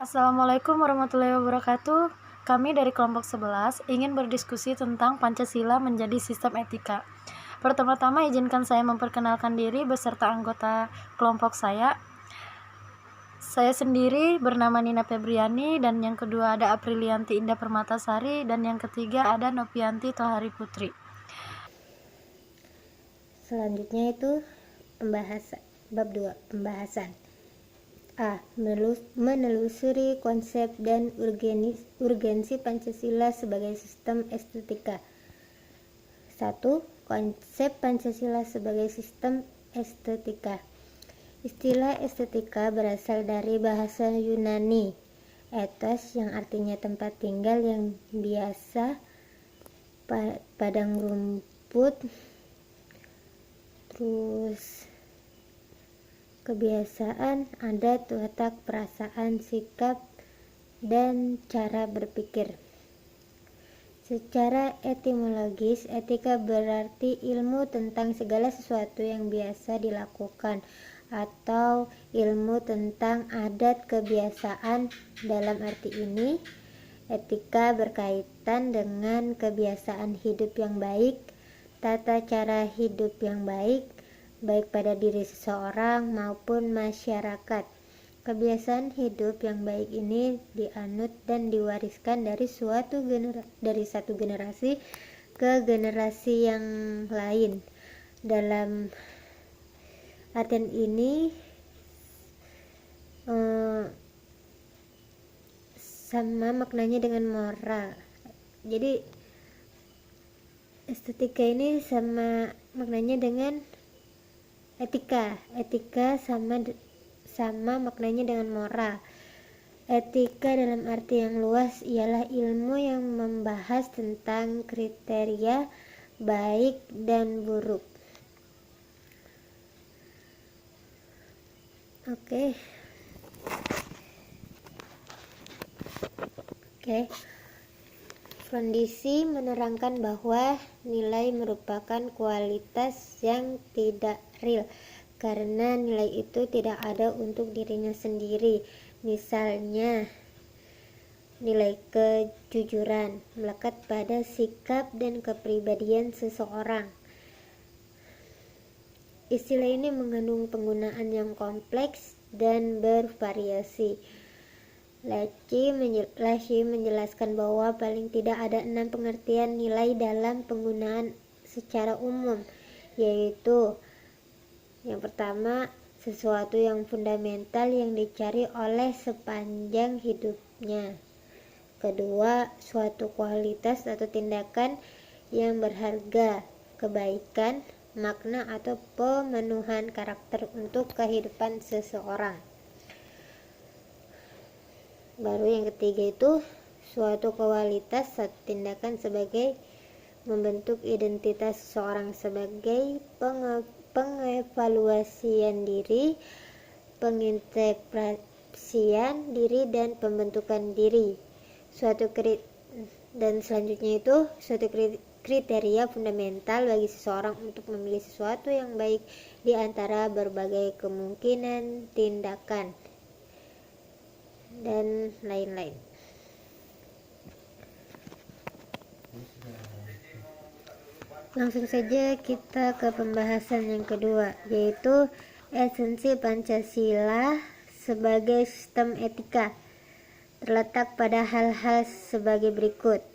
Assalamualaikum warahmatullahi wabarakatuh. Kami dari kelompok 11 ingin berdiskusi tentang Pancasila menjadi sistem etika. Pertama-tama izinkan saya memperkenalkan diri beserta anggota kelompok saya. Saya sendiri bernama Nina Febriani, dan yang kedua ada Aprilianti Indah Permatasari, dan yang ketiga ada Novianti Tohari Putri. Selanjutnya itu pembahasan bab 2, pembahasan A. Menelusuri konsep dan urgensi Pancasila sebagai sistem estetika. 1. Konsep Pancasila sebagai sistem estetika. Istilah estetika berasal dari bahasa Yunani ethos, yang artinya tempat tinggal yang biasa, padang rumput, terus kebiasaan, adat, watak, perasaan, sikap, dan cara berpikir. Secara etimologis, etika berarti ilmu tentang segala sesuatu yang biasa dilakukan atau ilmu tentang adat kebiasaan. Dalam arti ini, etika berkaitan dengan kebiasaan hidup yang baik, tata cara hidup yang baik pada diri seseorang maupun masyarakat. Kebiasaan hidup yang baik ini dianut dan diwariskan dari satu generasi ke generasi yang lain. Dalam artian ini sama maknanya dengan moral. Jadi estetika ini sama maknanya dengan etika sama maknanya dengan moral. Etika dalam arti yang luas ialah ilmu yang membahas tentang kriteria baik dan buruk. Oke. Kondisi menerangkan bahwa nilai merupakan kualitas yang tidak real, karena nilai itu tidak ada untuk dirinya sendiri. Misalnya, nilai kejujuran melekat pada sikap dan kepribadian seseorang. Istilah ini mengandung penggunaan yang kompleks dan bervariasi. Lacy menjelaskan bahwa paling tidak ada 6 pengertian nilai dalam penggunaan secara umum, yaitu yang pertama, sesuatu yang fundamental yang dicari oleh sepanjang hidupnya. Kedua, suatu kualitas atau tindakan yang berharga, kebaikan, makna atau pemenuhan karakter untuk kehidupan seseorang. Baru yang ketiga itu suatu kualitas atau tindakan sebagai membentuk identitas seseorang sebagai pengevaluasian diri, penginterpretasian diri, dan pembentukan diri. Dan selanjutnya itu suatu kriteria fundamental bagi seseorang untuk memilih sesuatu yang baik di antara berbagai kemungkinan tindakan dan lain-lain. Langsung saja kita ke pembahasan yang kedua, yaitu esensi Pancasila sebagai sistem etika. Terletak pada hal-hal sebagai berikut.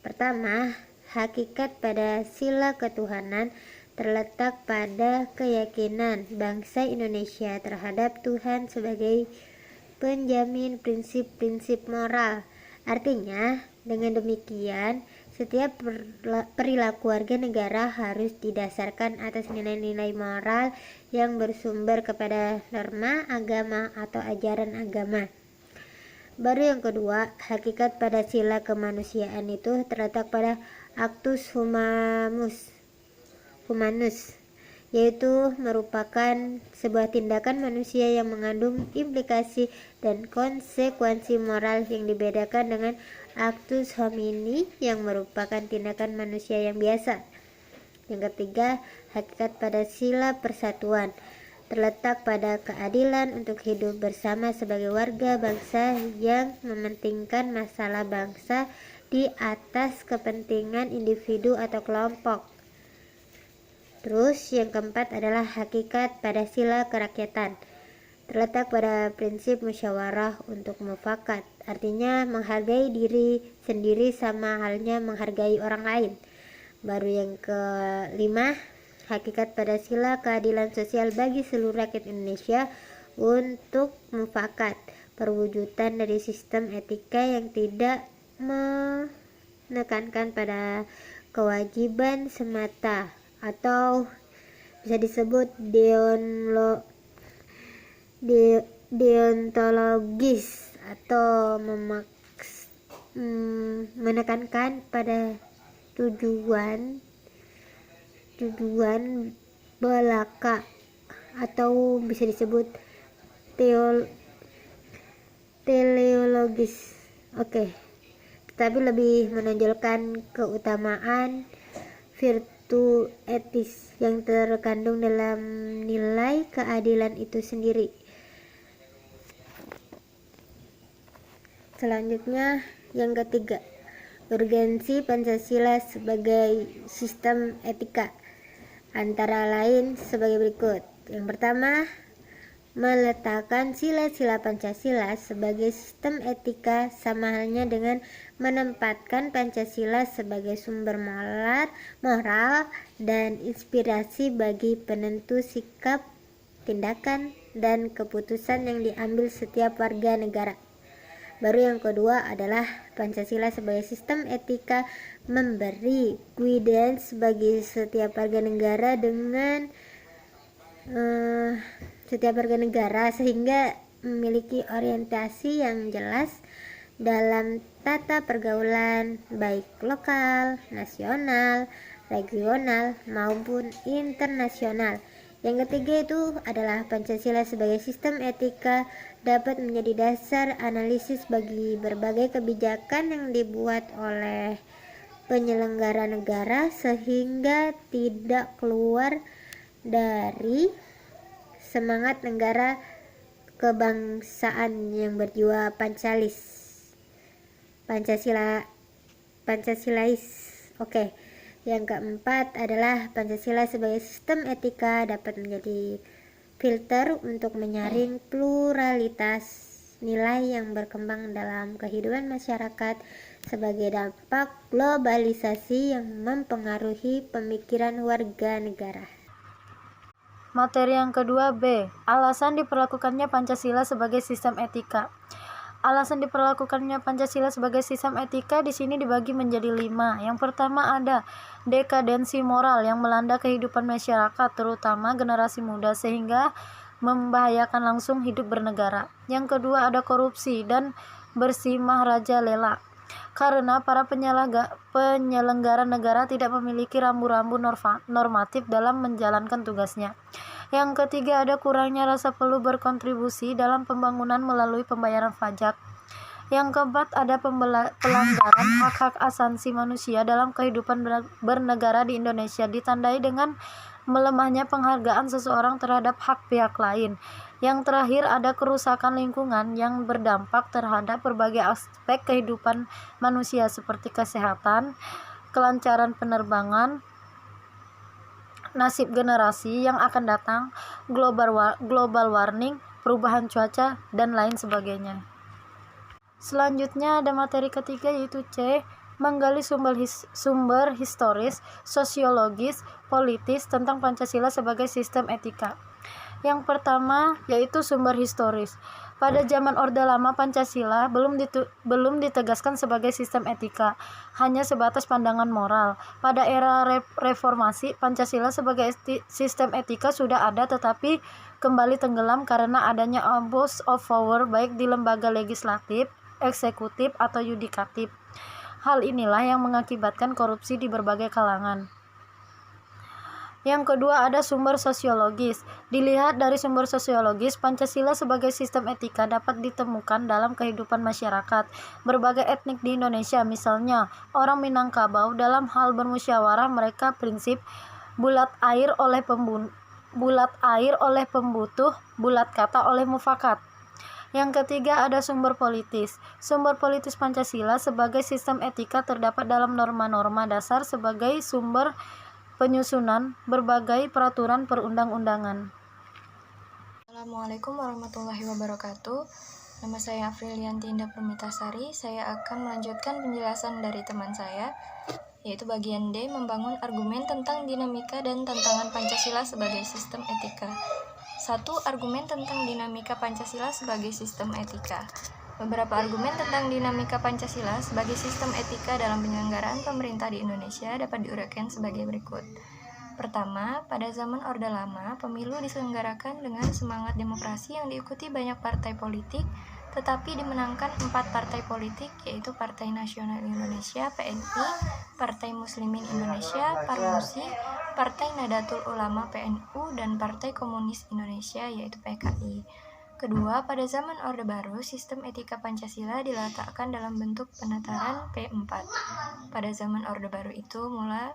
Pertama, hakikat pada sila ketuhanan terletak pada keyakinan bangsa Indonesia terhadap Tuhan sebagai penjamin prinsip-prinsip moral. Artinya, dengan demikian, setiap perilaku warga negara harus didasarkan atas nilai-nilai moral yang bersumber kepada norma agama atau ajaran agama. Baru yang kedua, hakikat pada sila kemanusiaan itu terletak pada actus humanus, yaitu merupakan sebuah tindakan manusia yang mengandung implikasi dan konsekuensi moral yang dibedakan dengan actus homini yang merupakan tindakan manusia yang biasa. Yang ketiga, hakikat pada sila persatuan. terletak pada keadilan untuk hidup bersama sebagai warga bangsa yang mementingkan masalah bangsa di atas kepentingan individu atau kelompok. Terus yang keempat adalah hakikat pada sila kerakyatan, terletak pada prinsip musyawarah untuk mufakat, artinya menghargai diri sendiri sama halnya menghargai orang lain. Baru yang kelima, hakikat pada sila keadilan sosial bagi seluruh rakyat Indonesia untuk mufakat, perwujudan dari sistem etika yang tidak menekankan pada kewajiban semata atau bisa disebut deontologis atau menekankan pada tujuan belaka atau bisa disebut teleologis. Tetapi lebih menonjolkan keutamaan virtu etis yang terkandung dalam nilai keadilan itu sendiri. Selanjutnya yang ketiga, urgensi Pancasila sebagai sistem etika antara lain sebagai berikut. Yang pertama, meletakkan sila-sila Pancasila sebagai sistem etika sama halnya dengan menempatkan Pancasila sebagai sumber moral dan inspirasi bagi penentu sikap, tindakan, dan keputusan yang diambil setiap warga negara. Baru yang kedua adalah Pancasila sebagai sistem etika memberi guidance bagi setiap warga negara sehingga memiliki orientasi yang jelas dalam tata pergaulan baik lokal, nasional, regional maupun internasional. Yang ketiga itu adalah Pancasila sebagai sistem etika dapat menjadi dasar analisis bagi berbagai kebijakan yang dibuat oleh penyelenggara negara sehingga tidak keluar dari semangat negara kebangsaan yang berjiwa Pancasilais. Yang keempat adalah Pancasila sebagai sistem etika dapat menjadi filter untuk menyaring pluralitas nilai yang berkembang dalam kehidupan masyarakat sebagai dampak globalisasi yang mempengaruhi pemikiran warga negara. Materi yang kedua B. Alasan diperlakukannya Pancasila sebagai sistem etika. Alasan diperlakukannya Pancasila sebagai sistem etika di sini dibagi menjadi 5. Yang pertama ada dekadensi moral yang melanda kehidupan masyarakat, terutama generasi muda, sehingga membahayakan langsung hidup bernegara. Yang kedua ada korupsi dan bersimah rajalela, karena para penyelenggara negara tidak memiliki rambu-rambu normatif dalam menjalankan tugasnya. Yang ketiga ada kurangnya rasa perlu berkontribusi dalam pembangunan melalui pembayaran pajak. Yang keempat ada pelanggaran hak-hak asasi manusia dalam kehidupan bernegara di Indonesia, ditandai dengan melemahnya penghargaan seseorang terhadap hak pihak lain. Yang terakhir ada kerusakan lingkungan yang berdampak terhadap berbagai aspek kehidupan manusia seperti kesehatan, kelancaran penerbangan, nasib generasi yang akan datang, global warming, perubahan cuaca, dan lain sebagainya. Selanjutnya ada materi ketiga yaitu C. Menggali sumber historis, sosiologis, politis tentang Pancasila sebagai sistem etika. Yang pertama yaitu sumber historis. Pada zaman Orde Lama, Pancasila belum ditegaskan sebagai sistem etika, hanya sebatas pandangan moral. Pada era reformasi, Pancasila sebagai sistem etika sudah ada, tetapi kembali tenggelam karena adanya abuse of power baik di lembaga legislatif, eksekutif, atau yudikatif. Hal inilah yang mengakibatkan korupsi di berbagai kalangan. Yang kedua ada sumber sosiologis. Dilihat dari sumber sosiologis, Pancasila sebagai sistem etika dapat ditemukan dalam kehidupan masyarakat berbagai etnik di Indonesia. Misalnya, orang Minangkabau dalam hal bermusyawarah mereka prinsip bulat air oleh bulat air oleh pembutuh, bulat kata oleh mufakat. Yang ketiga ada sumber politis. Sumber politis Pancasila sebagai sistem etika terdapat dalam norma-norma dasar sebagai sumber penyusunan berbagai peraturan perundang-undangan. Assalamualaikum warahmatullahi wabarakatuh. Nama saya Afrilianti Indah Permitasari. Saya akan melanjutkan penjelasan dari teman saya, yaitu bagian D, membangun argumen tentang dinamika dan tantangan Pancasila sebagai sistem etika. 1. Argumen tentang dinamika Pancasila sebagai sistem etika. Beberapa argumen tentang dinamika Pancasila sebagai sistem etika dalam penyelenggaraan pemerintah di Indonesia dapat diuraikan sebagai berikut. Pertama, pada zaman Orde Lama, pemilu diselenggarakan dengan semangat demokrasi yang diikuti banyak partai politik, tetapi dimenangkan 4 partai politik, yaitu Partai Nasional Indonesia (PNI), Partai Muslimin Indonesia (PARMUSI), Partai Nahdlatul Ulama (PNU), dan Partai Komunis Indonesia yaitu PKI. Kedua, pada zaman Orde Baru, sistem etika Pancasila diletakkan dalam bentuk penataran P4. Pada zaman Orde Baru itu mulai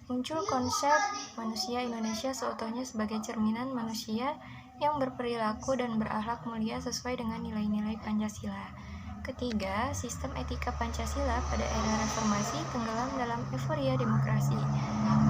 muncul konsep manusia Indonesia seutuhnya sebagai cerminan manusia yang berperilaku dan berakhlak mulia sesuai dengan nilai-nilai Pancasila. Ketiga, sistem etika Pancasila pada era reformasi tenggelam dalam euforia demokrasi.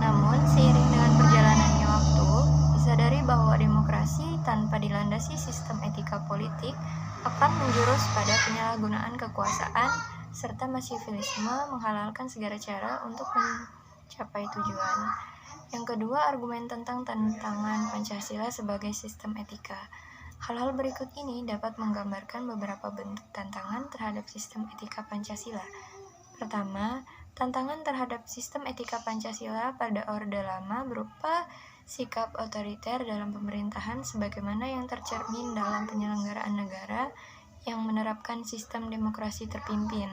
Namun, seiring dengan perjalanannya waktu, disadari bahwa demokrasi tanpa dilandasi sistem etika politik akan menjurus pada penyalahgunaan kekuasaan serta masivisme menghalalkan segala cara untuk mencapai tujuan. Yang kedua, argumen tentang tantangan Pancasila sebagai sistem etika. Hal-hal berikut ini dapat menggambarkan beberapa bentuk tantangan terhadap sistem etika Pancasila. Pertama, tantangan terhadap sistem etika Pancasila pada Orde Lama berupa sikap otoriter dalam pemerintahan sebagaimana yang tercermin dalam penyelenggaraan negara yang menerapkan sistem demokrasi terpimpin.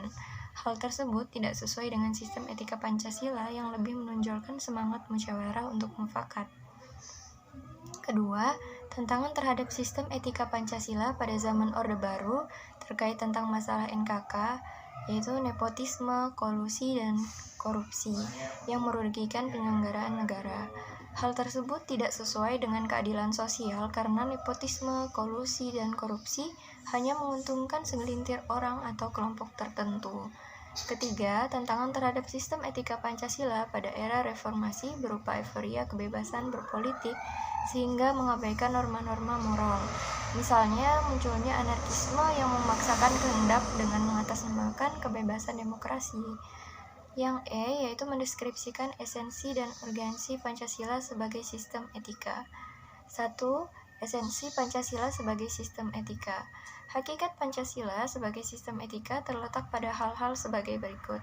Hal tersebut tidak sesuai dengan sistem etika Pancasila yang lebih menonjolkan semangat musyawarah untuk mufakat. Kedua, tantangan terhadap sistem etika Pancasila pada zaman Orde Baru terkait tentang masalah NKK, yaitu nepotisme, kolusi, dan korupsi yang merugikan penyelenggaraan negara. Hal tersebut tidak sesuai dengan keadilan sosial karena nepotisme, kolusi, dan korupsi hanya menguntungkan segelintir orang atau kelompok tertentu. Ketiga, tantangan terhadap sistem etika Pancasila pada era reformasi berupa euforia kebebasan berpolitik sehingga mengabaikan norma-norma moral. Misalnya, munculnya anarkisme yang memaksakan kehendak dengan mengatasnamakan kebebasan demokrasi. Yang E, yaitu mendeskripsikan esensi dan urgensi Pancasila sebagai sistem etika. 1. Esensi Pancasila sebagai sistem etika. Hakikat Pancasila sebagai sistem etika terletak pada hal-hal sebagai berikut.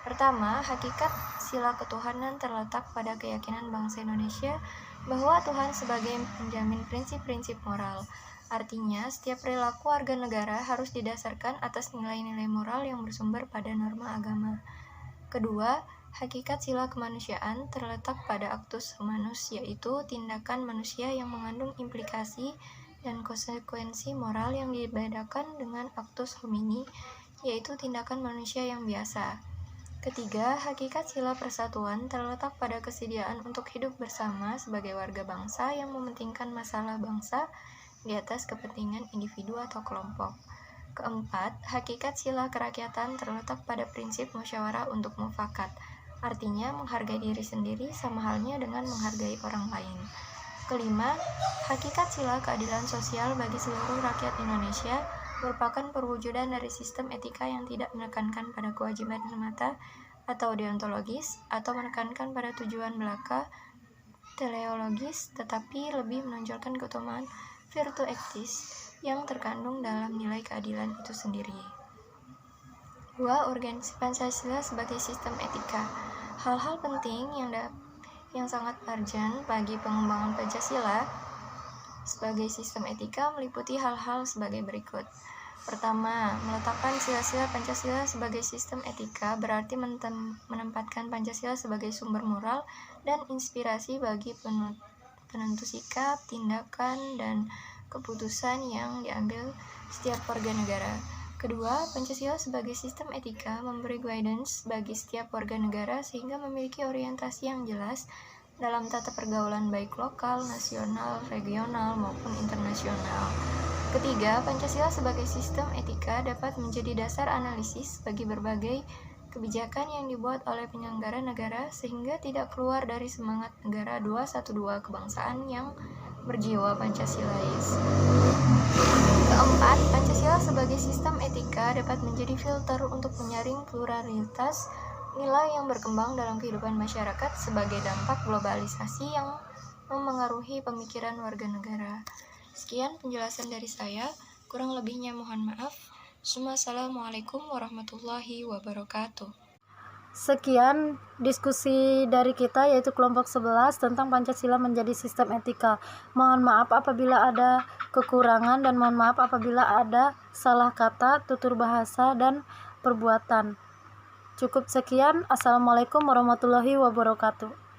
Pertama, hakikat sila ketuhanan terletak pada keyakinan bangsa Indonesia bahwa Tuhan sebagai penjamin prinsip-prinsip moral. Artinya, setiap perilaku warga negara harus didasarkan atas nilai-nilai moral yang bersumber pada norma agama. Kedua, hakikat sila kemanusiaan terletak pada actus humanus, yaitu tindakan manusia yang mengandung implikasi dan konsekuensi moral yang dibedakan dengan actus homini, yaitu tindakan manusia yang biasa. Ketiga, hakikat sila persatuan terletak pada kesediaan untuk hidup bersama sebagai warga bangsa yang mementingkan masalah bangsa di atas kepentingan individu atau kelompok. Keempat, hakikat sila kerakyatan terletak pada prinsip musyawarah untuk mufakat, artinya menghargai diri sendiri sama halnya dengan menghargai orang lain. Kelima, hakikat sila keadilan sosial bagi seluruh rakyat Indonesia merupakan perwujudan dari sistem etika yang tidak menekankan pada kewajiban semata atau deontologis atau menekankan pada tujuan belaka teleologis, tetapi lebih menonjolkan keutamaan virtu etis yang terkandung dalam nilai keadilan itu sendiri. 2. Urgensi Pancasila sebagai sistem etika. Hal-hal penting yang sangat urgent bagi pengembangan Pancasila sebagai sistem etika meliputi hal-hal sebagai berikut. Pertama, meletakkan sila-sila Pancasila sebagai sistem etika berarti menempatkan Pancasila sebagai sumber moral dan inspirasi bagi penentu sikap, tindakan, dan keputusan yang diambil setiap warga negara. Kedua, Pancasila sebagai sistem etika memberi guidance bagi setiap warga negara sehingga memiliki orientasi yang jelas dalam tata pergaulan baik lokal, nasional, regional, maupun internasional. Ketiga, Pancasila sebagai sistem etika dapat menjadi dasar analisis bagi berbagai kebijakan yang dibuat oleh penyelenggara negara sehingga tidak keluar dari semangat negara 212 kebangsaan yang berjiwa Pancasilais. Keempat, Pancasila sebagai sistem etika dapat menjadi filter untuk menyaring pluralitas nilai yang berkembang dalam kehidupan masyarakat sebagai dampak globalisasi yang memengaruhi pemikiran warga negara. Sekian penjelasan dari saya, kurang lebihnya mohon maaf. Wassalamualaikum warahmatullahi wabarakatuh. Sekian diskusi dari kita, yaitu kelompok 11 tentang Pancasila menjadi sistem etika. Mohon maaf apabila ada kekurangan dan mohon maaf apabila ada salah kata, tutur bahasa, dan perbuatan. Cukup sekian. Assalamualaikum warahmatullahi wabarakatuh.